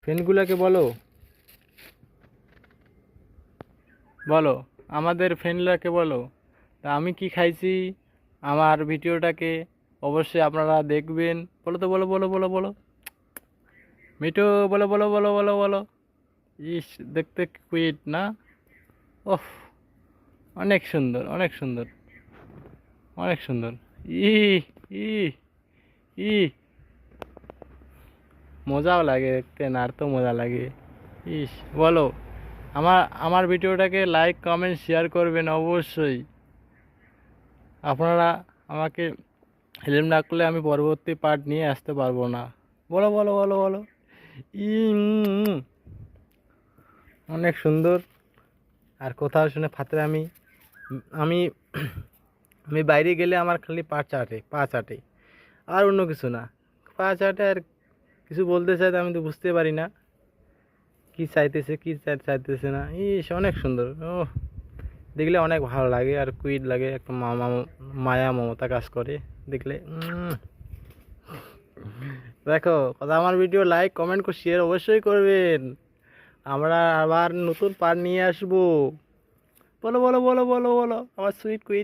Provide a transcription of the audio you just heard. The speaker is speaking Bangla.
ফ্রেন্ডগুলোকে বলো বলো আমাদের ফ্রেন্ডগুলোকে বলো তা আমি কি খাইছি। আমার ভিডিওটাকে অবশ্যই আপনারা দেখবেন। বলো তো, বলো বলো বলো বলো মিঠু, বলো বলো বলো বলো বলো। ইস, দেখতে কুইট না? ওহ, অনেক সুন্দর, অনেক সুন্দর, অনেক সুন্দর। ই ই ই মজাও লাগে দেখতে, না আর তো মজা লাগে। ইস, বলো আমার আমার ভিডিওটাকে লাইক কমেন্ট শেয়ার করবেন অবশ্যই। আপনারা আমাকে হেল্প না করলে আমি পরবর্তী পার্ট নিয়ে আসতে পারবো না। বলো বলো বলো বলো। ই অনেক সুন্দর। আর কোথাও শুনে ফাতে আমি আমি বাইরে গেলে আমার খালি পা চাটে, পা চাটে, আর অন্য কিছু না। পা চাটে আর কিছু বলতে চাই তো আমি তো বুঝতে পারি না কি চাইতেছে কি চাইতেছে না। ইস, অনেক সুন্দর। ও, দেখলে অনেক ভালো লাগে আর কুইট লাগে, একটা মায়া মমতা কাজ করে দেখলে। দেখো কথা, আমার ভিডিও লাইক কমেন্ট শেয়ার অবশ্যই করবেন। আমরা আবার নতুন পার্ট নিয়ে আসবো। বলো বলো বলো বলো বলো আমার সুইট কুইট।